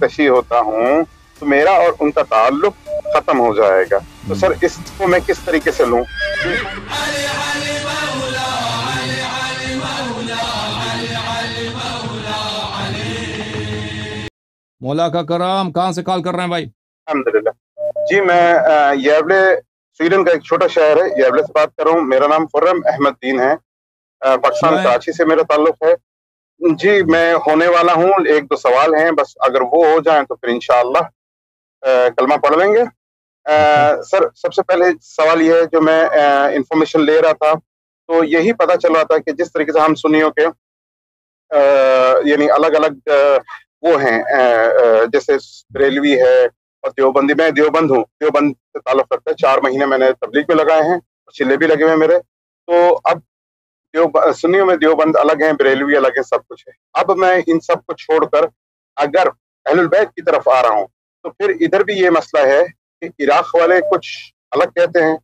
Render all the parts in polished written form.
تشیع ہوتا ہوں تو میرا اور ان کا تعلق ختم ہو جائے گا. تو سر اس کو میں کس طریقے سے لوں؟ مولا کا کرام کہاں سے کال کر رہے ہیں بھائی؟ الحمدللہ جی میں یاوڑے سویڈن کا ایک چھوٹا شہر ہے یاوڑے سے بات کر رہا ہوں. میرا نام خرم احمد دین ہے. پاکستان اچھا ہے. کراچی سے میرا تعلق ہے. جی میں ہونے والا ہوں. ایک دو سوال ہیں بس، اگر وہ ہو جائیں تو پھر انشاءاللہ کلمہ پڑھ لیں گے. اوکے سر سب سے پہلے سوال یہ ہے، جو میں انفارمیشن لے رہا تھا تو یہی پتا چل رہا تھا کہ جس طریقے سے ہم سنیوں کے یعنی الگ الگ وہ ہیں، جیسے بریلوی ہے اور دیوبندی. میں دیوبند ہوں، دیوبند سے تعلق رکھتا ہے. 4 مہینے میں نے تبلیغ میں لگائے ہیں، چلے بھی لگے ہوئے ہیں میرے. تو اب سنیوں میں دیوبند الگ ہیں، بریلوی الگ ہے، سب کچھ ہے. اب میں ان سب کو چھوڑ کر اگر اہل البیت کی طرف آ رہا ہوں تو پھر ادھر بھی یہ مسئلہ ہے کہ عراق والے کچھ الگ کہتے ہیں،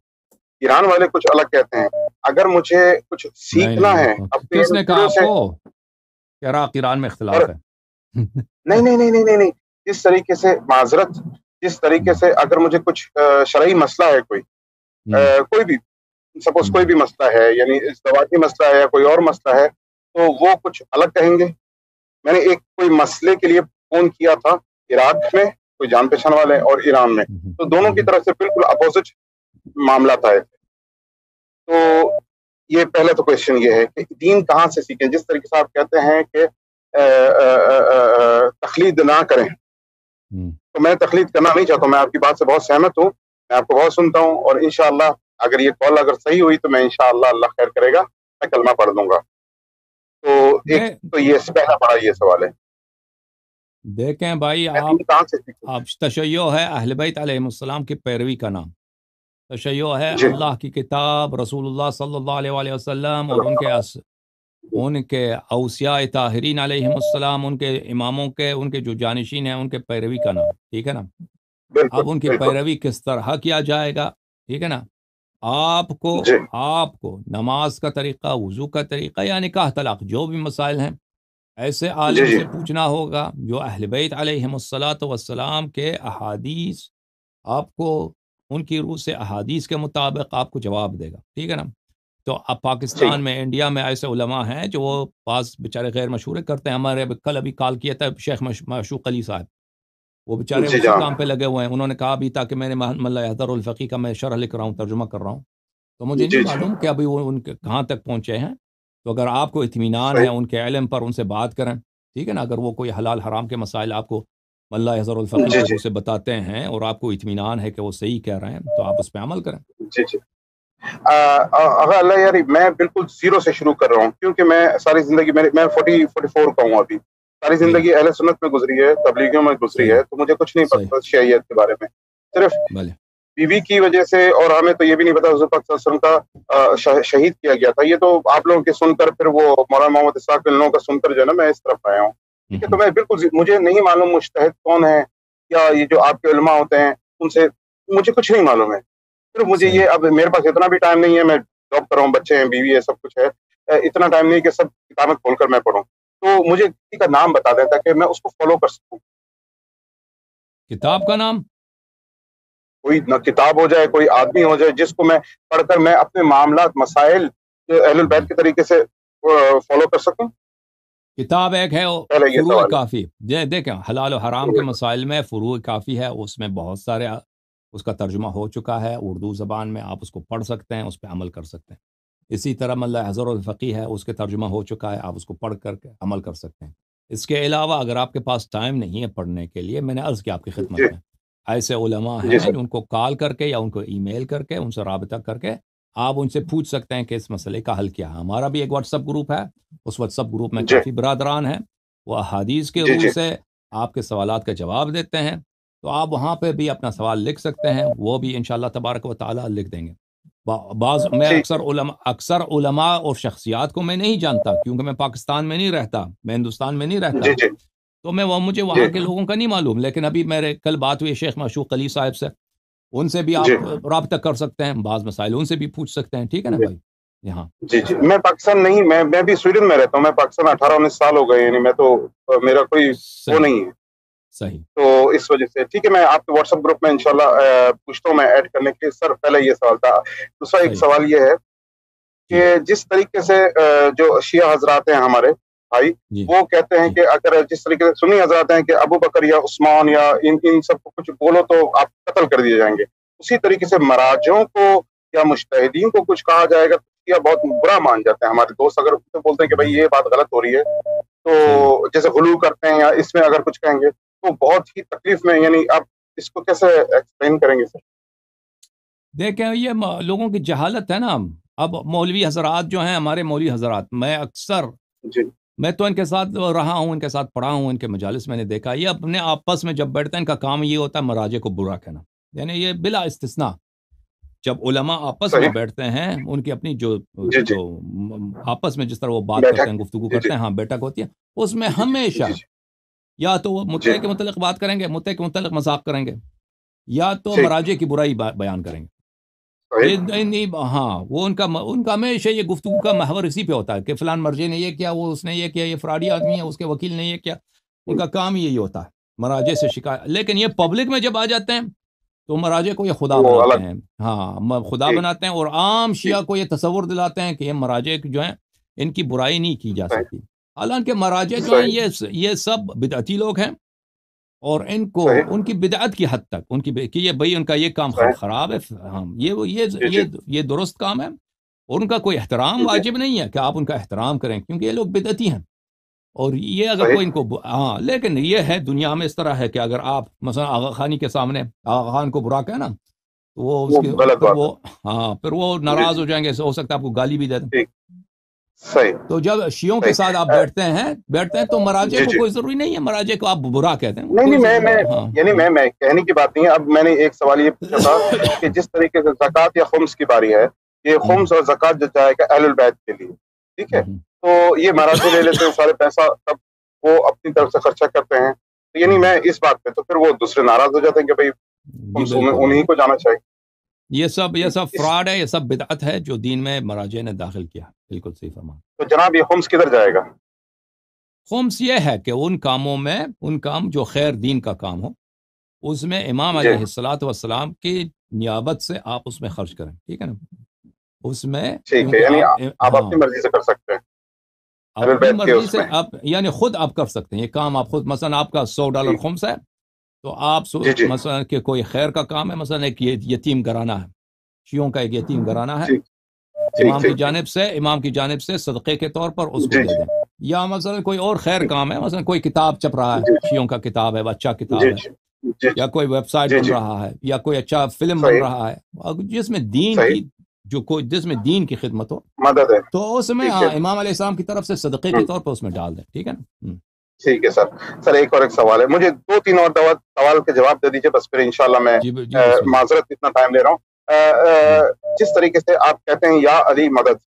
ایران والے کچھ الگ کہتے ہیں. اگر مجھے کچھ نہیں سیکھنا ہے اپنے کس ان نے کہا پوروں آپ سے. کو کہ عراق ایران میں اور اختلاف ہے؟ نہیں نہیں نہیں نہیں نہیں نہیں، جس طریقے سے معذرت، جس طریقے سے اگر مجھے کچھ شرعی مسئلہ ہے، کوئی بھی سپوز کوئی بھی مسئلہ ہے، یعنی زواجی مسئلہ ہے یا کوئی اور مسئلہ ہے، تو وہ کچھ الگ کہیں گے. میں نے ایک کوئی مسئلے کے لیے فون کیا تھا عراق میں، کوئی جان پہچان والے، اور ایران میں، تو دونوں کی طرف سے بالکل اپوزٹ معاملہ تھا. تو یہ پہلا تو کوشچن یہ ہے کہ دین کہاں سے سیکھیں. جس طریقے سے آپ کہتے ہیں کہ تقلید نہ کریں، تو میں تقلید کرنا نہیں چاہتا ہوں. میں آپ کی بات سے بہت سہمت ہوں، میں آپ کو بہت سنتا ہوں، اور انشاءاللہ اگر یہ کال اگر صحیح ہوئی تو میں انشاءاللہ اللہ خیر کرے گا میں کلمہ پڑھ دوں گا. تو ایک تو یہ پہلا بڑا یہ سوال ہے، دیکھیں بھائی، میں دین کہاں سے سیکھوں. آپ تشیع ہے اہل بیت علیہ السلام کی پیروی کا نام. تشیع ہے جی اللہ کی کتاب، رسول اللہ صلی اللہ علیہ وآلہ وسلم اور ان کے اوصیاء طاہرین علیہم السلام، ان کے اماموں کے، ان کے جو جانشین ہیں، ان کے پیروی کا نام. ٹھیک ہے نا؟ بالکل اب ان کی بالکل. پیروی کس طرح کیا جائے گا؟ ٹھیک ہے نا؟ آپ جی کو نماز کا طریقہ، وضو کا طریقہ یا نکاح طلاق، جو بھی مسائل ہیں، ایسے جی عالم جی سے پوچھنا ہوگا جو اہل بیت علیہم الصلاۃ والسلام کے احادیث، آپ کو ان کی روح سے احادیث کے مطابق آپ کو جواب دے گا. ٹھیک ہے نا؟ تو اب ٹھیک. پاکستان میں، انڈیا میں ایسے علماء ہیں جو وہ بعض بیچارے غیر مشورے کرتے ہیں. ہمارے کل ابھی کال کیا تھا شیخ معشوق علی صاحب، وہ بیچارے جی اسی جناب. کام پہ لگے ہوئے ہیں. انہوں نے کہا بھی تھا کہ میں نے ملا حضر الفقی کا میں شرح لکھ رہا ہوں، ترجمہ کر رہا ہوں. تو مجھے نہیں جی جی معلوم کہ ابھی وہ ان کے کہاں تک پہنچے ہیں. تو اگر آپ کو اطمینان ہے صحیح. ان کے علم پر، ان سے بات کریں. ٹھیک ہے نا؟ اگر وہ کوئی حلال حرام کے مسائل آپ کو ملا حضر الفقی جی کے جی روح سے بتاتے ہیں اور آپ کو اطمینان ہے کہ وہ صحیح کہہ رہے ہیں، تو آپ اس پہ عمل کریں. جی جی. اللہ یاری میں بالکل زیرو سے شروع کر رہا ہوں، کیونکہ میں ساری زندگی میں 44 کا ہوں ابھی. ساری جی، زندگی اہل سنت میں گزری ہے، تبلیغیوں میں گزری صحیح ہے، تو مجھے کچھ نہیں صحیح. پتا شیعیت کے بارے میں. صرف بھلے بیوی کی وجہ سے، اور ہمیں تو یہ بھی نہیں پتا حضور پاک صلی اللہ علیہ وسلم کا شہید کیا گیا تھا. یہ تو آپ لوگوں کے سن کر، پھر وہ مولانا محمد اسحاق ان لوگوں کا سن کر جو ہے نا میں اس طرف آیا ہوں. ٹھیک ہے، تو میں بالکل مجھے نہیں معلوم مجتہد کون ہے، یا یہ جو آپ کے علماء ہوتے ہیں ان سے مجھے کچھ نہیں معلوم ہے. صرف مجھے صحیح. یہ، اب میرے پاس اتنا بھی ٹائم نہیں ہے، میں جاب کر رہا ہوں، بچے ہیں، بیوی ہے، سب کچھ ہے. اتنا ٹائم نہیں کہ سب کتابیں کھول کر میں پڑھوں. تو مجھے کسی کا نام بتا دیں تاکہ میں اس کو فالو کر سکوں. کتاب کا نام؟ کوئی نہ کتاب ہو جائے، کوئی آدمی ہو جائے جس کو میں پڑھ کر میں اپنے معاملات، مسائل اہل البیت کے طریقے سے فالو کر سکوں. کتاب ایک ہے پہلے یہ فروع سوال ہے. کافی. دیکھیں، حلال و حرام کے مسائل میں فروع کافی ہے، اس میں بہت سارے اس کا ترجمہ ہو چکا ہے اردو زبان میں. آپ اس کو پڑھ سکتے ہیں، اس پہ عمل کر سکتے ہیں. اسی طرح ملا حضر الفقی ہے، اس کے ترجمہ ہو چکا ہے، آپ اس کو پڑھ کر کے عمل کر سکتے ہیں. اس کے علاوہ اگر آپ کے پاس ٹائم نہیں ہے پڑھنے کے لیے، میں نے عرض کیا آپ کی جی خدمت میں، ایسے علماء جی ہیں سر. جو ان کو کال کر کے یا ان کو ای میل کر کے ان سے رابطہ کر کے آپ ان سے پوچھ سکتے ہیں کہ اس مسئلے کا حل کیا ہے. ہمارا بھی ایک واٹس ایپ گروپ ہے، اس واٹس ایپ گروپ میں جی کافی برادران ہیں، وہ احادیث کے جی روح جی سے آپ کے سوالات کا جواب دیتے ہیں. تو آپ وہاں پہ بھی اپنا سوال لکھ سکتے ہیں، وہ بھی انشاءاللہ تبارک و تعالی لکھ دیں گے. میں ٹھیک ہے. اکثر علماء اور شخصیات کو میں نہیں جانتا، کیونکہ میں پاکستان میں نہیں رہتا، میں ہندوستان میں نہیں رہتا. جی جی تو مجھے جی وہاں کے لوگوں کا نہیں معلوم. لیکن ابھی میرے کل بات ہوئی شیخ معشوق علی صاحب سے، ان سے بھی جی آپ رابطہ کر سکتے ہیں، بعض مسائل ان سے بھی پوچھ سکتے ہیں. ٹھیک ہے نا جی. بھائی؟ یہاں. جی جی، میں پاکستان نہیں، میں بھی سویڈن میں رہتا ہوں. میں پاکستان 18-19 سال ہو گئے، یعنی میں تو میرا کوئی وہ صحیح نہیں ہے. صحیح. تو اس وجہ سے ٹھیک ہے، میں آپ کے واٹس ایپ گروپ میں انشاءاللہ پوچھتا ہوں میں ایڈ کرنے کے. سر پہلے یہ سوال تھا. دوسرا ایک صحیح سوال یہ ہے جی کہ جس طریقے سے جو شیعہ حضرات ہیں ہمارے بھائی، جی وہ کہتے ہیں جی کہ اگر جس طریقے سے سنی حضرات ہیں کہ ابو بکر یا عثمان یا ان سب کو کچھ بولو تو آپ قتل کر دیے جائیں گے، اسی طریقے سے مراجعوں کو یا مجتہدین کو کچھ کہا جائے گا یا بہت برا مان جاتے ہیں. ہمارے دوست اگر بولتے ہیں کہ بھائی جی یہ بات غلط ہو رہی ہے، صحیح. تو جیسے غلو کرتے ہیں یا اس میں اگر کچھ کہیں گے تو بہت ہی تکلیف میں، یعنی آپ اس کو کیسے ایکسپلین کریں گے سر؟ دیکھیں یہ لوگوں کی جہالت ہے نا. اب مولوی حضرات جو ہیں ہمارے مولوی حضرات، میں اکثر جی میں تو ان کے ساتھ رہا ہوں، ان کے ساتھ پڑھا ہوں، ان کے مجالس میں نے دیکھا، یہ اپنے آپس میں جب بیٹھتے ہیں ان کا کام یہ ہوتا ہے مراجع کو برا کہنا. یعنی یہ بلا استثناء جب علماء آپس میں صحیح. بیٹھتے ہیں، ان کی اپنی جو جی جی، جو آپس میں جس طرح وہ بات کرتے بیٹھک. ہیں، گفتگو جی جی کرتے ہیں، ہاں بیٹھک ہوتی ہے، اس میں جی جی ہمیشہ جی یا تو وہ جی، مدعے کے متعلق بات کریں گے، مدعے کے متعلق مذاق کریں گے، یا تو ٹھیک. مراجع کی برائی بیان کریں گے. صحیح. ہاں وہ ان کا ہمیشہ یہ گفتگو کا محور اسی پہ ہوتا ہے کہ فلان مرجع نے یہ کیا، وہ اس نے یہ کیا، یہ فراڈی آدمی ہے، اس کے وکیل نے یہ کیا. ان کا کام یہی ہوتا ہے مراجع سے شکایت. لیکن یہ پبلک میں جب آ جاتے ہیں تو مراجع کو یہ خدا وہ بناتے الگ. ہیں. ہاں خدا ٹھیک بناتے ہیں، اور عام ٹھیک. شیعہ کو یہ تصور دلاتے ہیں کہ یہ مراجع جو ہیں ان کی برائی نہیں کی جا صحیح سکتی. حالانکہ مراجع جو ہیں صحیح یہ سب بدعتی لوگ ہیں، اور ان کو صحیح ان کی بدعت کی حد تک ان کی کہ یہ بھائی ان کا یہ کام صحیح. خراب ہے. ہاں جی جی یہ درست کام ہے، اور ان کا کوئی احترام جی، واجب نہیں ہے کہ آپ ان کا احترام کریں، کیونکہ یہ لوگ بدعتی ہیں. اور یہ اگر صحیح. کوئی ان کو ہاں، لیکن یہ ہے دنیا میں اس طرح ہے کہ اگر آپ مثلا آغا خانی کے سامنے آغا خان کو برا کہنا تو وہ اس وہ کے غلط پھر بات وہ ہے. ہاں پھر وہ جی ناراض جی، ہو جائیں گے، ہو سکتا ہے آپ کو گالی بھی دے دیں. ٹھیک. صحیح تو جب شیعوں کے صحیح. ساتھ آپ بیٹھتے ہیں تو مراجع جی کو جی، کوئی ضروری نہیں ہے، مراجع کو آپ برا کہتے ہیں، نہیں کوئی نہیں، ضروری میں نہیں. ہاں یعنی میں کہنے کی بات نہیں ہے. اب میں نے ایک سوال یہ پوچھا تھا کہ جس طریقے سے زکوٰۃ یا خمس کی باری ہے، یہ خمس اور زکوٰۃ جو جائے گا اہل البیت کے لیے، ٹھیک ہے؟ تو یہ مراجع لے لیتے ہیں سارے پیسہ، تب وہ اپنی طرف سے خرچہ کرتے ہیں. تو یعنی میں اس بات پہ، تو پھر وہ دوسرے ناراض ہو جاتے ہیں کہ بھائی جی خمس بالکل انہیں بالکل. کو جانا چاہیے. یہ سب اس فراڈ ہے، یہ سب بدعت ہے جو دین میں مراجع نے داخل کیا. بالکل صحیح فرما. تو جناب یہ خمس کدھر جائے گا؟ خمس یہ ہے کہ ان کاموں میں، ان کام جو خیر دین کا کام ہو، اس میں امام جی علیہ الصلاۃ والسلام کی نیابت سے آپ اس میں خرچ کریں. ٹھیک ہے نا؟ اس میں ٹھیک ہے، کیونکہ یعنی آپ آپ ہاں اپنی مرضی سے کر سکتے ہیں اہل اپنی البیت کے مرضی اس سے میں. آپ یعنی خود آپ کر سکتے ہیں یہ کام. آپ خود مثلا آپ کا $100 ٹھیک. خمس ہے، تو آپ جی جی مثلا کہ کوئی خیر کا کام ہے، مثلا ایک یتیم گھرانہ ہے، شیعوں کا ایک یتیم گھرانہ ہے، ٹھیک ٹھیک ٹھیک ٹھیک. امام کی جانب سے صدقے کے طور پر اس کو جی دے جی دیں. یا مثلا کوئی اور خیر کام ہے، مثلا کوئی کتاب چھپ رہا ہے، جی شیعوں کا کتاب ہے، اچھا جی کتاب ہے، جی جی یا کوئی ویب سائٹ جی بن جی، رہا ہے، یا کوئی اچھا فلم بن صحیح رہا ہے جس میں دین صحیح. کی جس میں دین کی خدمت ہو، مدد ہے. تو اس میں ٹھیک ہے. امام علیہ السلام کی طرف سے صدقے کے طور پر اس میں ڈال دیں. ٹھیک ہے نا؟ ٹھیک ہے سر. سر ایک اور ایک سوال ہے، مجھے 2-3 اور سوال کے جواب دے دیجیے، بس پھر انشاءاللہ میں جی بسم اللہ. معذرت اتنا ٹائم لے رہا ہوں. جی جس طریقے سے آپ کہتے ہیں یا علی مدد،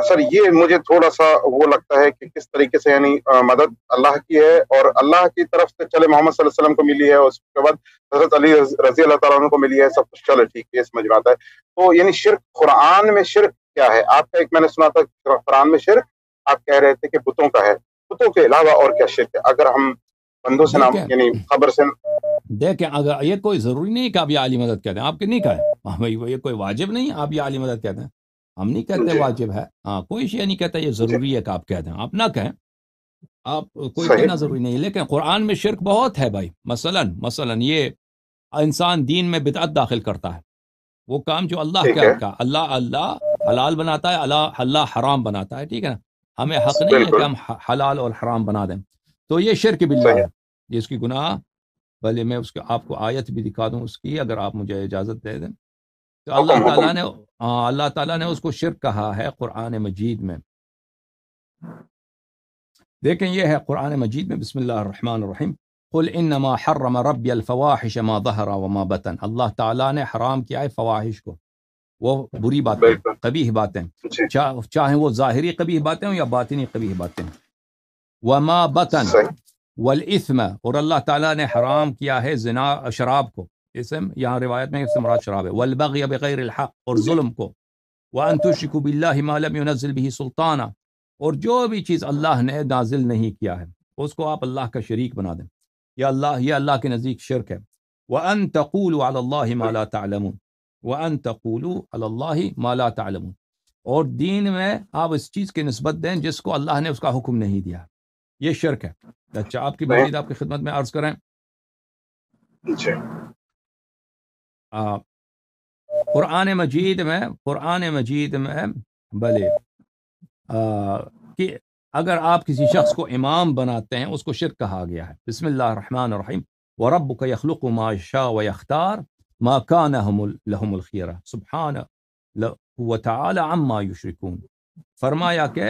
سر یہ مجھے تھوڑا سا وہ لگتا ہے کہ کس طریقے سے، یعنی مدد اللہ کی ہے اور اللہ کی طرف سے چلے محمد صلی اللہ علیہ وسلم کو ملی ہے، اس کے بعد حضرت علی رضی اللہ تعالیٰ عنہ کو ملی ہے، سب کچھ چلے ٹھیک ہے، سمجھ میں آتا ہے. تو یعنی شرک، قرآن میں شرک کیا ہے آپ کا؟ ایک میں نے سنا تھا قرآن میں شرک آپ کہہ رہے تھے کہ بتوں کا ہے، بتوں کے علاوہ اور کیا شرک ہے؟ اگر ہم بندوں سے نام، یعنی خبر سے. دیکھیں اگر یہ کوئی ضروری نہیں کہ آپ یہ علی مدد کہتے ہیں، آپ کے نہیں کہا یہ کوئی واجب نہیں آپ یہ علی مدد کہتے ہیں، ہم نہیں کہتے جی واجب ہے. ہاں کوئی شیء نہیں کہتا یہ جی، ضروری ہے کہ آپ کہتے ہیں، آپ نہ کہیں، آپ کوئی صحیح. کہنا ضروری نہیں ہے. لیکن قرآن میں شرک بہت ہے بھائی. مثلا یہ انسان دین میں بدعت داخل کرتا ہے، وہ کام جو اللہ ٹھیک ہے، کا اللہ حلال بناتا ہے، اللہ حرام بناتا ہے. ٹھیک ہے نا؟ ہمیں حق نہیں ہے کہ بالکل ہم حلال اور حرام بنا دیں. تو یہ شرک باللہ صحیح. ہے، جس کی گناہ، بھلے میں اس کو آپ کو آیت بھی دکھا دوں اس کی، اگر آپ مجھے اجازت دے دیں. تو حکم حکم. اللہ تعالیٰ نے اس کو شرک کہا ہے قرآن مجید میں. دیکھیں یہ ہے قرآن مجید میں، بسم اللہ الرحمن الرحیم. قل انما حرم ربی الفواحش ما ظہر وما بطن. اللہ تعالیٰ نے حرام کیا ہے فواحش کو، وہ بری باتیں، بالکل. قبیح باتیں، جی، چاہیں وہ ظاہری قبیح باتیں ہوں یا باطنی قبیح باتیں. وما بطن صحیح. والاثم، اور اللہ تعالیٰ نے حرام کیا ہے زنا، شراب کو. اسم یہاں روایت میں اس سے مراد شراب ہے. والبغی بغیر الحق، اور جی ظلم کو. وَأَن تُشْرِكُوا بِاللَّهِ مَا لَمْ يُنَزِّلْ بِهِ سُلْطَانًا، اور جو بھی چیز اللہ نے نازل نہیں کیا ہے اس کو آپ اللہ کا شریک بنا دیں، یہ اللہ کے نزدیک شرک ہے۔ وَأَن تَقُولُوا عَلَى اللَّهِ مَا لَا تَعْلَمُونَ، وَأَن تَقُولُوا عَلَى اللَّهِ مَا لَا تَعْلَمُونَ، اور دین میں آپ اس چیز کی نسبت دیں جس کو اللہ نے اس کا حکم نہیں دیا، یہ شرک ہے۔ اچھا، آپ کی مزید آپ کی خدمت میں عرض کریں، قرآن مجید میں بھلے کہ اگر آپ کسی شخص کو امام بناتے ہیں اس کو شرک کہا گیا ہے۔ بسم اللہ الرحمن الرحیم، وَرَبُّكَ يَخْلُقُ مَا يَشَاءُ وَيَخْتَارُ مَا كَانَ لَهُمُ الْخِيَرَةُ سُبْحَانَهُ وَتَعَالَى عَمَّا يُشْرِكُونَ، فرمایا کہ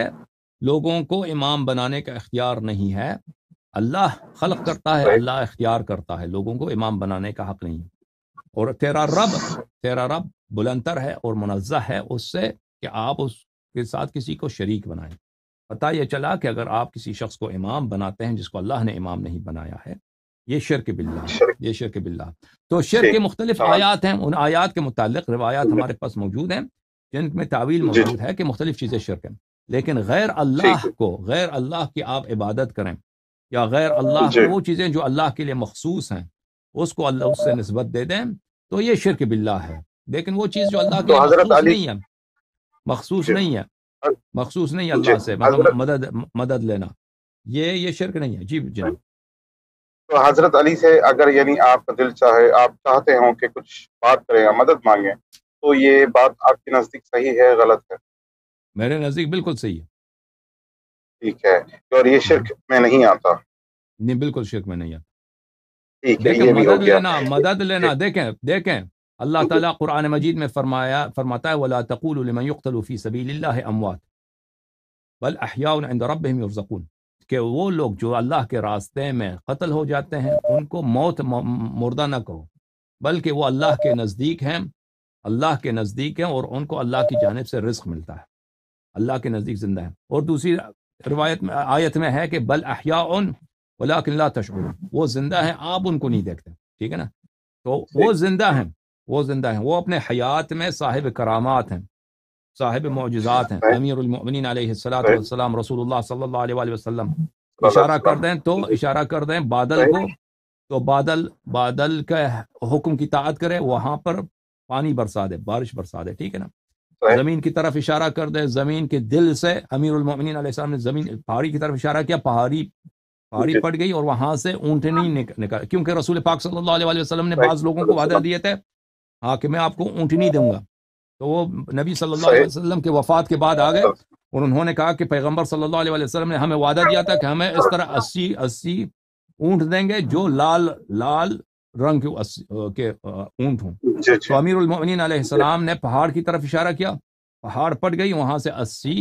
لوگوں کو امام بنانے کا اختیار نہیں ہے، اللہ خلق کرتا ہے، اللہ اختیار کرتا ہے، لوگوں کو امام بنانے کا حق نہیں ہے۔ اور تیرا رب بلندر ہے اور منزہ ہے اس سے کہ آپ اس کے ساتھ کسی کو شریک بنائیں۔ پتہ یہ چلا کہ اگر آپ کسی شخص کو امام بناتے ہیں جس کو اللہ نے امام نہیں بنایا ہے، یہ شرک باللہ ہے، یہ شرک باللہ۔ تو شرک کے مختلف آیات ہیں، ان آیات کے متعلق روایات ہمارے پاس موجود ہیں جن میں تعویل موجود ہے کہ مختلف چیزیں شرک ہیں، لیکن غیر اللہ کی آپ عبادت کریں یا غیر اللہ کو وہ چیزیں جو اللہ کے لیے مخصوص ہیں اس کو اللہ اس سے نسبت دے دیں تو یہ شرک باللہ ہے۔ لیکن وہ چیز جو اللہ کے لیے مخصوص نہیں ہے اللہ سے مدد لینا، یہ شرک نہیں ہے۔ جی جناب۔ تو حضرت علی سے اگر یعنی آپ کا دل چاہے، آپ چاہتے ہوں کہ کچھ بات کریں یا مدد مانگیں، تو یہ بات آپ کے نزدیک صحیح ہے غلط ہے؟ میرے نزدیک بالکل صحیح ہے۔ ٹھیک ہے، اور یہ شرک میں نہیں آتا؟ نہیں، بالکل شرک میں نہیں آتا۔ دیکھیں مدد لینا دیکھیں اللہ تعالیٰ قرآن مجید میں فرماتا ہے وَلَا تَقُولُوا لِمَنْ يُقْتَلُ فِي سَبِيلِ اللَّهِ أَمْوَاتٌ بَلْ أَحْيَاءٌ عِنْدَ رَبِّهِمْ يُرْزَقُونَ، کہ وہ لوگ جو اللہ کے راستے میں قتل ہو جاتے ہیں ان کو مردہ نہ کہو، بلکہ وہ اللہ کے نزدیک ہیں اور ان کو اللہ کی جانب سے رزق ملتا ہے، اللہ کے نزدیک زندہ ہیں۔ اور دوسری روایت میں آیت میں ہے کہ بل احیاء ولکن لا تشعرون، وہ زندہ ہیں آپ ان کو نہیں دیکھتے، ٹھیک ہے نا؟ تو وہ زندہ ہیں، وہ اپنے حیات میں صاحب کرامات ہیں، صاحب معجزات ہیں۔ امیر المؤمنین علیہ السلام رسول اللہ صلی اللہ علیہ وآلہ وسلم اشارہ کر دیں بادل کو، تو بادل کا حکم کی طاعت کرے، وہاں پر پانی برسا دے، بارش برسا دے، ٹھیک ہے نا؟ زمین کی طرف اشارہ کر دے، زمین کے دل سے امیر المؤمنین علیہ السلام نے پہاڑی کی طرف اشارہ کیا، پہاڑی پٹ گئی اور وہاں سے اونٹنی نکل، کیونکہ رسول پاک صلی اللہ علیہ وسلم نے بعض لوگوں کو وعدہ دیے تھے کہ میں آپ کو اونٹنی دوں گا، تو وہ نبی صلی اللہ علیہ وسلم کے وفات کے بعد آ گئے اور انہوں نے کہا کہ پیغمبر صلی اللہ علیہ وسلم نے ہمیں وعدہ دیا تھا کہ ہمیں اس طرح 80 اونٹ دیں گے جو لال رنگ کے اونٹ ہوں۔ تو امیر المؤمنین علیہ السلام نے پہاڑ کی طرف اشارہ کیا، پہاڑ پٹ گئی، وہاں سے 80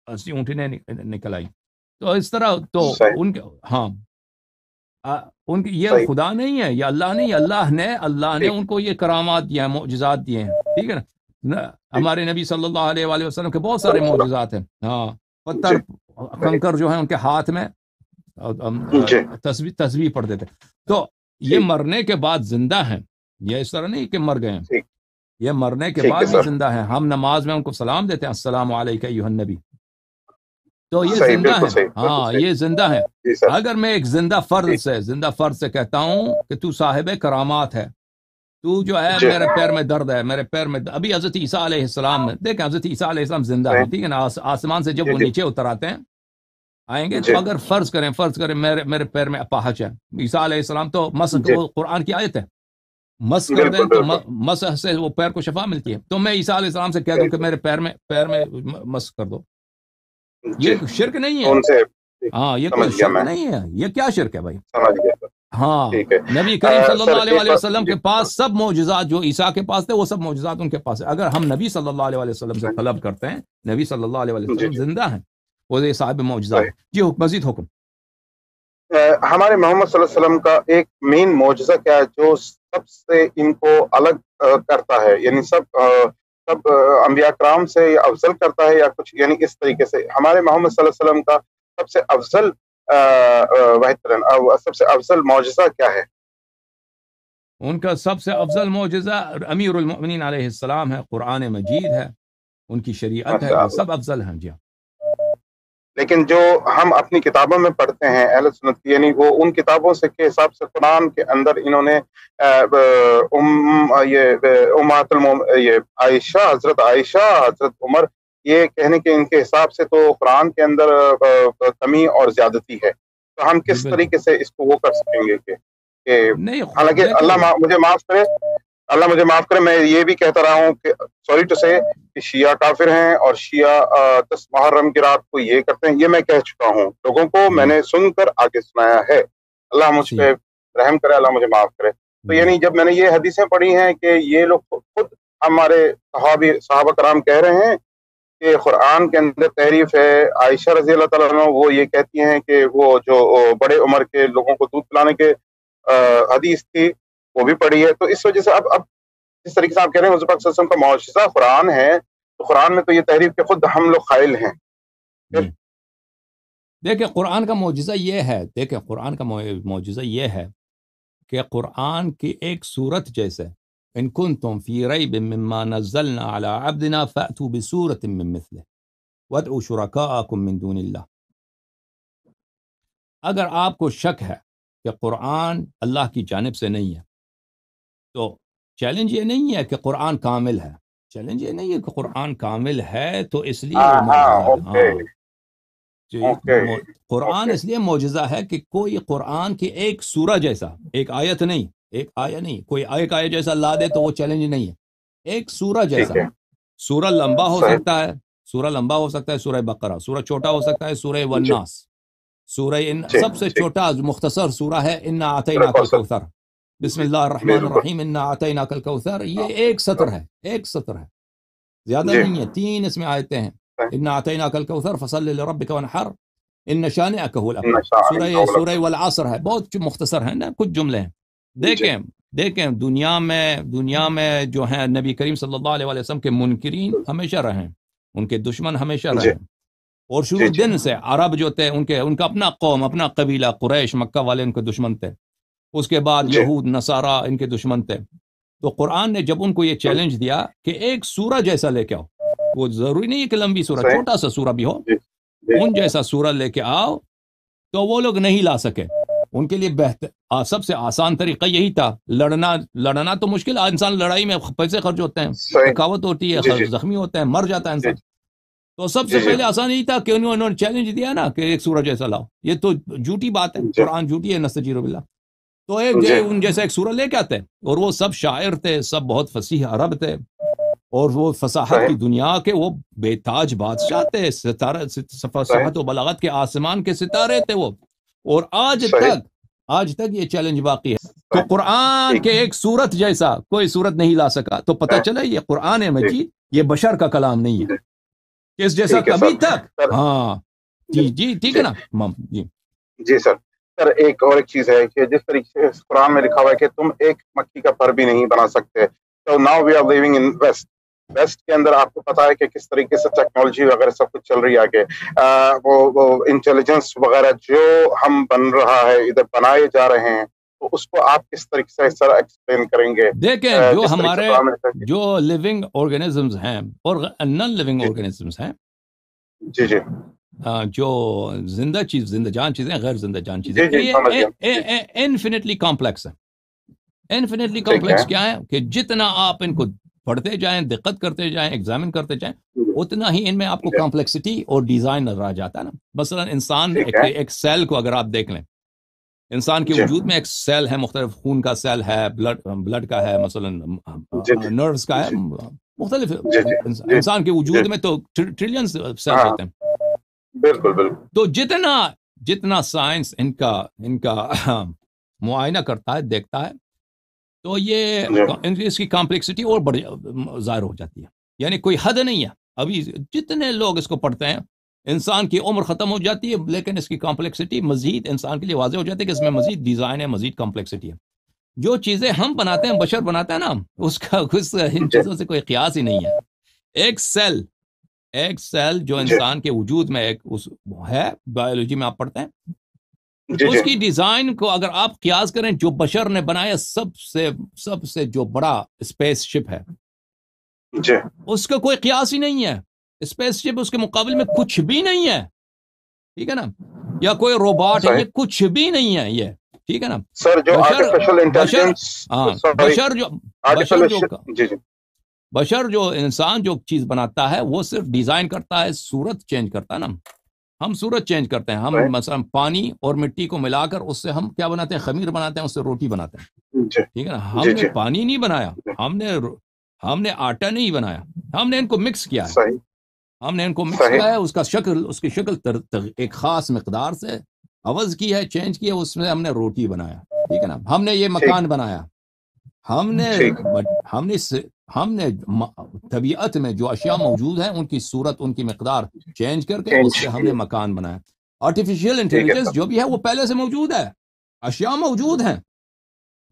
اونٹیں نکل آئی۔ تو اس طرح تو ان کے یہ خدا نہیں ہے، یہ اللہ نہیں ہے، اللہ نے ان کو یہ کرامات دیے ہیں، معجزات دیے ہیں، ٹھیک ہے نا؟ ہمارے نبی صلی اللہ علیہ وآلہ وسلم کے بہت سارے معجزات ہیں، پتھر کنکر جو ہیں ان کے ہاتھ میں تسبیح پڑھتے تھے۔ تو یہ مرنے کے بعد زندہ ہیں، یہ اس طرح نہیں کہ مر گئے ہیں، یہ مرنے کے بعد بھی زندہ ہیں۔ ہم نماز میں ان کو سلام دیتے ہیں، السلام علیک ایھا النبی، تو یہ زندہ ہیں، یہ زندہ ہیں۔ اگر میں ایک زندہ فرد سے کہتا ہوں کہ تو صاحب کرامات ہے، تو جو ہے میرے پیر میں درد ہے، میرے پیر میں ابھی حضرت عیسیٰ علیہ السلام دیکھیں، حضرت عیسیٰ علیہ السلام زندہ ہیں، ٹھیک ہے نا؟ آسمان سے جب وہ نیچے اتر آتے ہیں آئیں گے، تو اگر فرض کریں میرے پیر میں اپاہج ہے، عیسیٰ علیہ السلام تو مسح، وہ قرآن کی آیت ہے، مسح کر دیں تو مسح سے وہ پیر کو شفا ملتی ہے، تو میں عیسیٰ علیہ السلام سے کہہ دوں کہ میرے پیر میں مسح کر دو، یہ شرک نہیں ہے۔ یہ کوئی شرک نہیں ہے، یہ کیا شرک ہے بھائی؟ نبی کریم صلی اللہ علیہ وسلم کے پاس سب معجزات جو عیسیٰ کے پاس تھے وہ سب معجزات ان کے پاس ہے۔ اگر ہم نبی صلی اللہ علیہ وسلم سے طلب کرتے ہیں، نبی صلی اللہ علیہ وسلم زندہ ہیں، وہ صاحب معجزات۔ جی مزید حکم۔ ہمارے محمد صلی اللہ علیہ وسلم کا ایک مین معجزہ کیا ہے جو سب سے ان کو الگ کرتا ہے، یعنی سب انبیاء کرام سے افضل کرتا ہے، یا کچھ یعنی اس طریقے سے ہمارے محمد صلی اللہ علیہ وسلم کا سب سے افضل سب سے افضل معجزہ کیا ہے؟ ان کا سب سے افضل معجزہ امیر المؤمنین علیہ السلام ہے، قرآن مجید ہے، ان کی شریعت ہے، ماشاء وہ اللہ. سب افضل ہیں. جی ہاں. لیکن جو ہم اپنی کتابوں میں پڑھتے ہیں اہل سنت کی، یعنی وہ ان کتابوں سے کے حساب سے قرآن کے اندر انہوں نے یہ عائشہ، حضرت عائشہ، حضرت عمر، یہ کہنے کے ان کے حساب سے تو قرآن کے اندر کمی اور زیادتی ہے. تو ہم جی کس بالکل. طریقے سے اس کو وہ کر سکیں گے کہ نہیں حالانکہ دیکھیں، اللہ مجھے معاف کرے، میں یہ بھی کہتا رہا ہوں کہ سوری ٹو سے کہ شیعہ کافر ہیں اور شیعہ 10 محرم کی رات کو یہ کرتے ہیں، یہ میں کہہ چکا ہوں لوگوں کو، میں جی نے سن کر آگے سنایا ہے. اللہ مجھ صحیح. پہ رحم کرے، اللہ مجھے معاف کرے. تو جی یعنی جب میں نے یہ حدیثیں پڑھی ہیں کہ یہ لوگ خود ہمارے صحابہ کرام کہہ رہے ہیں کہ قرآن کے اندر تعریف ہے. عائشہ رضی اللہ تعالیٰ عنہ وہ یہ کہتی ہیں کہ وہ جو بڑے عمر کے لوگوں کو دودھ پلانے کے حدیث تھی وہ بھی پڑھی ہے. تو اس وجہ سے اب جس طریقے سے آپ کہہ رہے ہیں حضور پاک صلی اللہ علیہ وسلم کا معجزہ قرآن ہے، تو قرآن میں تو یہ تحریف کے خود ہم لوگ قائل ہیں. جی. دیکھیں قرآن کا معجزہ یہ ہے، دیکھیں قرآن کا معجزہ یہ ہے کہ قرآن کی ایک صورت جیسے ان کنتم فی ریب مما نزلنا علی عبدنا فأتوا بسورة من مثله وادعوا شرکاءکم من دون اللہ. اگر آپ کو شک ہے کہ قرآن اللہ کی جانب سے نہیں ہے، تو چیلنج یہ نہیں ہے کہ قرآن کامل ہے، چیلنج یہ نہیں ہے کہ قرآن کامل ہے تو اس لیے وہ معجزہ ہے. قرآن اس لیے معجزہ ہے کہ کوئی قرآن کی ایک سورہ جیسا، ایک آیت نہیں، ایک آیت نہیں، کوئی ایک آیت جیسا لا دے تو وہ چیلنج نہیں ہے. ایک سورہ جیسا، سورہ لمبا ہو سکتا ہے، سورہ لمبا ہو سکتا ہے سورہ بقرہ، سورہ چھوٹا ہو سکتا ہے سورہ والناس، سورہ سب سے چھوٹا مختصر سورہ ہے انا اعطیناک الکوثر، بسم اللہ الرحمن الرحیم انا اعطیناک الکوثر. یہ ایک سطر ہے، ایک سطر ہے، زیادہ نہیں ہے. 3 اس میں آیتیں ہیں. انا اعطیناک الکوثر فصل لربک وانحر ان شانئک هو الابتر. سورہ والعصر ہے، بہت مختصر ہے نا، کچھ جملے ہیں. دیکھیں دنیا میں جو ہیں نبی کریم صلی اللہ علیہ وسلم کے منکرین ہمیشہ رہے، ان کے دشمن ہمیشہ رہے، اور شروع دن سے عرب جو تھے ان کا اپنا قوم، اپنا قبیلہ قریش مکہ والے ان کے دشمن تھے. اس کے بعد یہود نصارہ ان کے دشمن تھے. تو قرآن نے جب ان کو یہ چیلنج دیا کہ ایک سورہ جیسا لے کے آؤ، وہ ضروری نہیں ہے کہ لمبی سورہ، چھوٹا سا سورہ بھی ہو، ان جیسا سورہ لے کے آؤ، تو وہ لوگ نہیں لا سکے. ان کے لیے بہتر سب سے آسان طریقہ یہی تھا. لڑنا تو مشکل، انسان لڑائی میں پیسے خرچ ہوتے ہیں، تھکاوٹ ہوتی ہے، زخمی ہوتا ہے، مر جاتا ہے انسان. تو سب سے پہلے آسان یہی تھا کہ انہوں نے چیلنج دیا نا کہ ایک سورہ جیسا لاؤ. یہ تو جھوٹی بات ہے، قرآن جھوٹی ہے، نستجیر باللہ. تو ان جیسا ایک سورہ لے کے آتے، اور وہ سب شاعر تھے، سب بہت فصیح عرب تھے، اور وہ فصاحت کی دنیا کے وہ بے تاج بادشاہ تھے، ستارے فصاحت و بلاغت کے آسمان کے ستارے تھے وہ. اور آج تک یہ چیلنج باقی ہے. تو قرآن کے ایک سورت جیسا کوئی سورت نہیں لا سکا. تو پتہ چلا یہ قرآن مجید یہ بشر کا کلام نہیں ہے، اس جیسا کبھی تک. ہاں جی ٹھیک ہے نا. جی سر ایک اور ایک چیز ہے کہ جس طریقے سے قرآن میں لکھا ہوا ہے کہ تم ایک مکھی کا پر بھی نہیں بنا سکتے. تو now we are living in West کے اندر آپ کو پتا ہے کہ کس طریقے سے ٹیکنالوجی وغیرہ سب کچھ چل رہی ہے آگے. وہ انٹیلیجنس وغیرہ جو ہم بن رہا ہے، ادھر بنائے جا رہے ہیں، تو اس کو آپ کس طریقے سے سر ایکسپلین کریں گے؟ دیکھیں جو ہمارے جو لیونگ آرگینزمز ہیں اور نان لیونگ آرگینزمز ہیں، جی جو زندہ جان چیزیں، غیر زندہ جان چیزیں، یہ انفینٹلی کمپلیکس ہے. انفینٹلی کمپلیکس کیا ہے کہ جتنا آپ ان کو پڑھتے جائیں، دقت کرتے جائیں، ایگزامن کرتے جائیں، اتنا ہی ان میں آپ کو کمپلیکسٹی اور ڈیزائن نظر آ جاتا ہے نا. مثلا انسان ایک سیل کو اگر آپ دیکھ لیں، انسان کے وجود میں ایک سیل ہے، مختلف خون کا سیل ہے، بلڈ کا ہے، مثلا نروز کا ہے، مختلف. انسان کے وجود میں تو ٹریلین سیلز ہوتے ہیں. بالکل. تو جتنا سائنس ان کا معائنہ کرتا ہے، دیکھتا ہے، تو یہ اس کی کمپلیکسٹی اور بڑی ظاہر ہو جاتی ہے. یعنی کوئی حد نہیں ہے. ابھی جتنے لوگ اس کو پڑھتے ہیں، انسان کی عمر ختم ہو جاتی ہے، لیکن اس کی کمپلیکسٹی مزید انسان کے لیے واضح ہو جاتی ہے کہ اس میں مزید ڈیزائن ہے، مزید کمپلیکسٹی ہے. جو چیزیں ہم بناتے ہیں، بشر بناتا ہے نا، اس کا ان چیزوں سے کوئی قیاس ہی نہیں ہے. ایک سیل جو انسان کے وجود میں ایک ہے، بایولوجی میں آپ پڑھتے ہیں، اس کی ڈیزائن کو اگر آپ قیاس کریں جو بشر نے بنایا سب سے جو بڑا اسپیس شپ ہے، جی اس کا کوئی قیاس ہی نہیں ہے، اسپیس شپ اس کے مقابل میں کچھ بھی نہیں ہے، ٹھیک ہے نا، یا کوئی روبوٹ ہے، صحیح یہ کچھ بھی نہیں ہے یہ، ٹھیک ہے نا. سر. جو بشر آرٹیفیشل بشر انٹیلیجنس، ہاں سوری، بشر جو جی جی بشر جو انسان جو چیز بناتا ہے وہ صرف ڈیزائن کرتا ہے، صورت چینج کرتا ہے نا. ہم صورت چینج کرتے ہیں، ہم صحیح. مثلا پانی اور مٹی کو ملا کر اس سے ہم کیا بناتے ہیں، خمیر بناتے ہیں، اس سے روٹی بناتے ہیں، جی ٹھیک ہے نا. جی ہم نے جی پانی نہیں بنایا، جی. ہم نے آٹا نہیں بنایا، ہم نے ان کو مکس کیا ہے، صحیح ہم نے ان کو مکس صحیح کیا ہے، اس کی شکل ایک خاص مقدار سے عوض کی ہے، چینج کی ہے، اس میں ہم نے روٹی بنایا، ٹھیک ہے نا. ہم نے یہ ٹھیک مکان بنایا، ہم نے ٹھیک ہم نے طبیعت میں جو اشیاء موجود ہیں ان کی صورت، ان کی مقدار چینج کر کے اس چینج سے ہم نے کیے. مکان بنایا. آرٹیفیشیل ٹھیک ہے انٹیلیجنس سر. جو بھی ہے وہ پہلے سے موجود ہے، اشیاء موجود ہیں،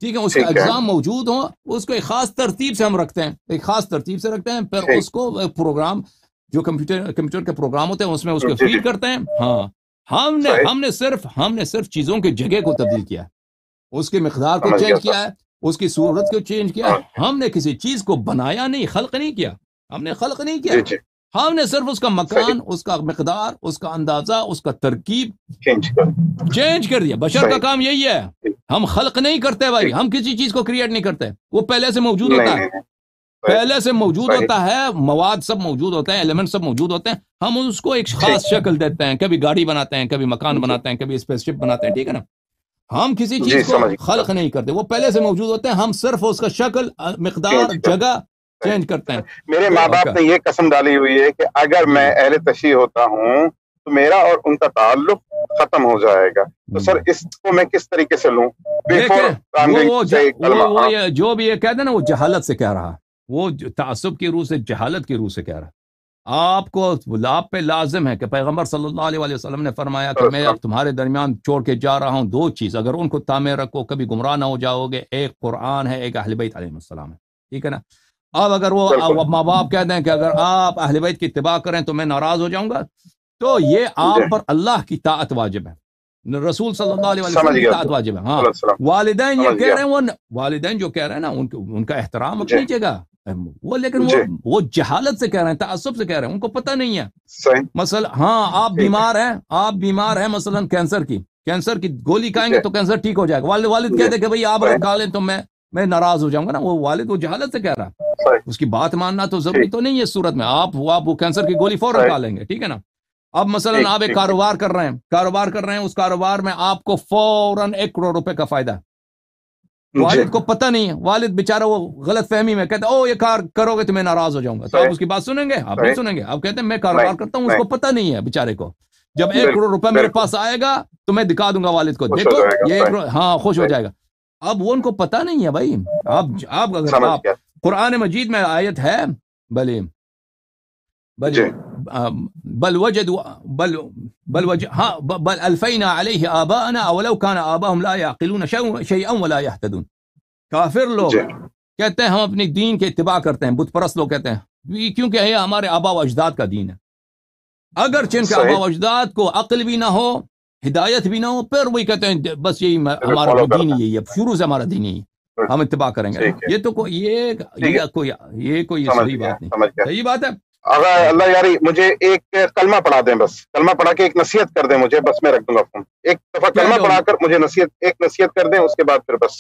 ٹھیک ہے، اس کے ٹھیک ہے. اجزام موجود ہوں، اس کو ایک خاص ترتیب سے ہم رکھتے ہیں، ایک خاص ترتیب سے رکھتے ہیں، پھر ٹھیک. اس کو پروگرام جو کمپیوٹر کے پروگرام ہوتے ہیں اس میں اس کو جی جی فیڈ کرتے ہیں. ہاں صحیح. ہم نے صرف چیزوں کی جگہ کو تبدیل کیا ہے، اس کی مقدار کو سمجھ گیا چینج سر. کیا ہے، اس کی صورت کو چینج کیا سمجھ ہے. ہم نے کسی چیز کو بنایا نہیں، خلق نہیں کیا، ہم نے خلق نہیں گیا. کیا، جی جی ہم نے صرف اس کا صحیح. مکان، اس کا مقدار، اس کا اندازہ، اس کا ترکیب چینج کر. چینج کر دیا. بشر کا صحیح. کام یہی ہے، ٹھیک ہم خلق نہیں کرتے بھائی، ٹھیک. ہم کسی چیز کو کریٹ نہیں کرتے، وہ پہلے سے موجود نہیں ہوتا ہے، نہیں نہیں. صحیح پہلے سے موجود صحیح. ہوتا ہے، مواد سب موجود ہوتے ہیں، ایلیمنٹ سب موجود ہوتے ہیں، ہم اس کو ایک ٹھیک. خاص شکل دیتے ہیں، کبھی گاڑی بناتے ہیں، کبھی مکان جی بناتے ہیں، کبھی اسپیس شپ بناتے ہیں، ٹھیک ہے نا. ہم کسی جی چیز کو سمجھ گیا خلق سر. نہیں کرتے، وہ پہلے سے موجود ہوتے ہیں، ہم صرف اس کا شکل، مقدار، چینج کر. جگہ صحیح چینج کرتے ہیں. صحیح. میرے تو ماں باپ نے یہ قسم ڈالی ہوئی ہے کہ اگر جی میں جی اہل تشیع ہوتا ہوں تو میرا اور ان کا تعلق ختم ہو جائے گا. تو سر اس کو میں کس طریقے سے لوں؟ دیکھیں، before I am going to say کلمہ. وہ ہاں یہ جو بھی یہ کہتے ہیں نا، وہ جہالت سے کہہ رہا، وہ تعصب کی روح سے، جہالت کی روح سے کہہ رہا. آپ کو آپ پہ لازم ہے کہ پیغمبر صلی اللہ علیہ وسلم نے فرمایا کہ میں اب تمہارے درمیان چھوڑ کے جا رہا ہوں دو چیز، اگر ان کو تعمیر رکھو کبھی گمراہ نہ ہو جاؤ گے، ایک قرآن ہے، ایک اہل بیت علیہ السلام ہے، ٹھیک ہے نا. اب اگر بالکل. وہ ماں باپ کہہ دیں کہ اگر آپ اہل بیت کی اتباع کریں تو میں ناراض ہو جاؤں گا، تو یہ جی آپ پر اللہ کی طاعت واجب ہے، رسول صلی اللہ علیہ سمجھ وسلم کی گیا طاعت سر. واجب ہے. ہاں علیہ السلام. والدین یہ سمجھ کہہ گیا. رہے ہیں، وہ والدین جو کہہ رہے ہیں نا، ان کا احترام جی اپنی جگہ وہ، لیکن جی وہ جہالت سے کہہ رہے ہیں، تعصب سے کہہ رہے ہیں، ان کو پتہ نہیں ہے. صحیح. مثلا ہاں آپ ٹھیک ہے. بیمار ہیں مثلا کینسر کی گولی کھائیں گے جی تو کینسر ٹھیک ہو جائے گا. والد جی کہتے کہ بھئی آپ اگر صحیح کھا لیں تو میں ناراض ہو جاؤں گا نا. وہ والد وہ جہالت سے کہہ رہا ہے، صحیح. اس کی بات ماننا تو ضروری ٹھیک. تو نہیں ہے اس صورت میں. آپ وہ کینسر کی گولی فوراً صحیح. کھا لیں گے، ٹھیک ہے نا. اب مثلا ٹھیک آپ ایک ٹھیک ٹھیک. کاروبار کر رہے ہیں، اس کاروبار میں آپ کو فوراً 1 کروڑ روپے کا فائدہ ہے. جی والد کو پتہ نہیں ہے، والد بیچارہ وہ غلط فہمی میں کہتا ہے او یہ کار کرو گے تو میں ناراض ہو جاؤں گا، تو آپ صحیح اس کی بات سنیں گے؟ آپ نہیں صحیح. سنیں گے. آپ کہتے ہیں میں نہیں کاروبار کرتا ہوں، اس نہیں. کو پتہ نہیں ہے بیچارے کو. جب 1 کروڑ روپے میرے بالکل پاس آئے گا تو میں دکھا دوں گا والد کو، خوش ہو دیکھو جائے گا. یہ 1 کروڑ، ہاں خوش ہو صحیح. جائے گا. اب وہ ان کو پتہ نہیں ہے بھائی. اگر سمجھ آپ گیا. قرآن مجید میں آیت ہے، بلی بلی جی بل وجدوا ہاں بل الفینا علیہ آباءنا اولو کان آباءهم لا يعقلون شیئا ولا يهتدون. کافر لوگ جی کہتے ہیں ہم اپنی دین کے اتباع کرتے ہیں، بت پرست لوگ کہتے ہیں کیونکہ یہ ہمارے آبا و اجداد کا دین ہے. اگرچہ ان کے آبا صحیح. و اجداد کو عقل بھی نہ ہو، ہدایت بھی نہ ہو، پھر وہی کہتے ہیں بس یہی پھر ہمارا فالو دین کرتے یہی ہے، شروع سے ہمارا دین یہی ہے، ہم اتباع کریں گے. ٹھیک ہے. یہ تو ٹھیک ہے. کوئی سمجھ صحیح گیا بات نہیں. سمجھ گیا. صحیح بات ہے. اگر ہاں اللہ یاری مجھے ایک کلمہ پڑھا دیں، بس کلمہ پڑھا کے ایک نصیحت کر دیں مجھے، بس میں رکھ دوں گا فون. ایک دفعہ کہہ کلمہ دو. پڑھا کر مجھے ایک نصیحت کر دیں، اس کے بعد پھر بس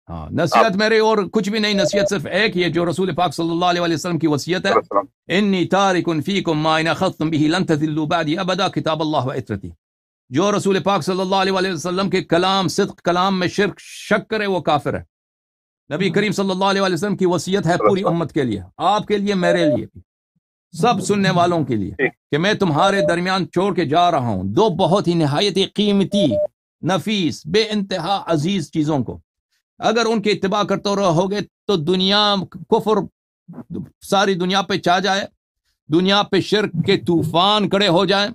ہاں آپ نصیحت میرے اور کچھ بھی نہیں، نصیحت صرف ایک یہ جو رسول پاک صلی اللہ علیہ وسلم کی وصیت ہے، السلام. انی تارک فیکم ما ان اخذتم به لن تضلوا بعدی ابدا کتاب اللہ و عترتی. جو رسول پاک صلی اللہ علیہ وسلم کے کلام، صدق کلام میں شک کرے وہ کافر ہے. نبی کریم صلی اللہ علیہ وسلم کی وصیت ہے پوری السلام. امت کے لیے، آپ کے لیے، میرے لیے بھی، سب سننے والوں کے لیے، ٹھیک. کہ میں تمہارے درمیان چھوڑ کے جا رہا ہوں دو بہت ہی نہایت قیمتی، نفیس، بے انتہا عزیز چیزوں کو. اگر ان کی اتباع کرتے رہو گے تو دنیا، کفر ساری دنیا پہ چھا جائے، دنیا پہ شرک کے طوفان کھڑے ہو جائیں،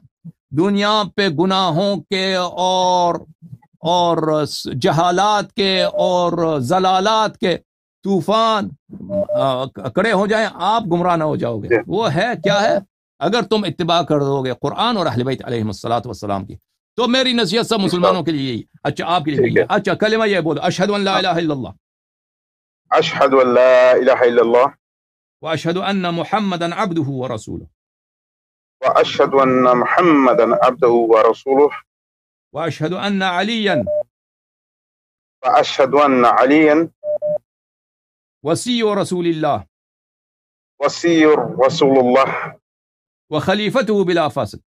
دنیا پہ گناہوں کے اور جہالات کے اور ضلالات کے طوفان کھڑے ہو جائیں، آپ گمراہ نہ ہو جاؤ گے. وہ ہے کیا ہے؟ اگر تم اتباع کر دو گے قرآن اور اہل بیت علیہ الصلوۃ والسلام کی، تو میری نصیحت سب مسلمانوں کے لیے یہی. اچھا آپ کے لیے بھی ٹھیک یہی ہے. ہے. اچھا کلمہ یہ بولو، اشہد ان لا الہ الا اللہ. اشہد ان لا الہ الا اللہ وأشهد أن محمدا عبده ورسوله وأشهد أن محمدا عبده ورسوله وأشهد أن عليا وأشهد أن عليا وصي رسول الله وصي رسول الله وخليفته بلا فصل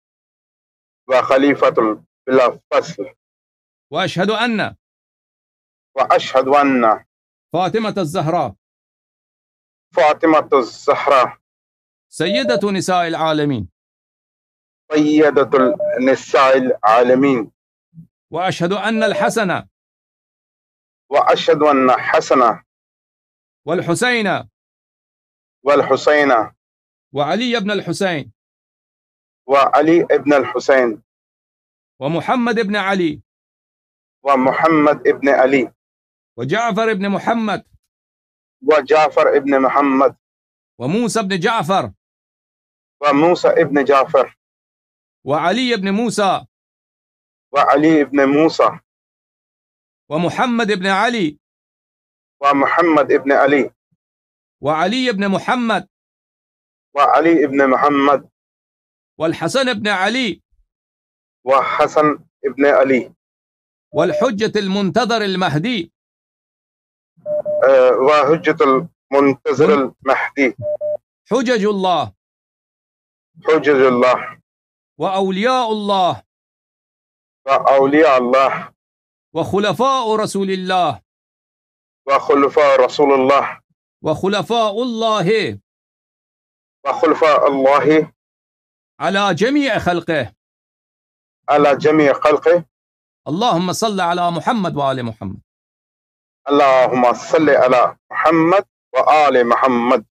وخليفة بلا فصل وأشهد أن فاطمة الزهراء فاطمة الزهراء سيدة نساء العالمين سيدة النساء العالمين وأشهد أن الحسن وأشهد أن حسن والحسين والحسين وعلي بن الحسين وعلي بن الحسين ومحمد بن علي ومحمد بن علي وجعفر بن محمد وجعفر بن محمد وموسى بن جعفر وموسى بن جعفر وعلي بن موسى وعلي بن موسى ومحمد بن علي ومحمد بن علي وعلي بن محمد وعلي بن محمد والحسن بن علي وحسن بن علي والحجة المنتظر المهدي وحجة المنتظر المهدي حجج الله حجج الله وأولياء الله وأولياء الله وخلفاء رسول الله وخلفاء رسول الله وخلفاء الله وخلفاء الله على جميع خلقه على جميع خلقه. اللهم صل على محمد وآل محمد. اللهم صل على محمد وآل محمد.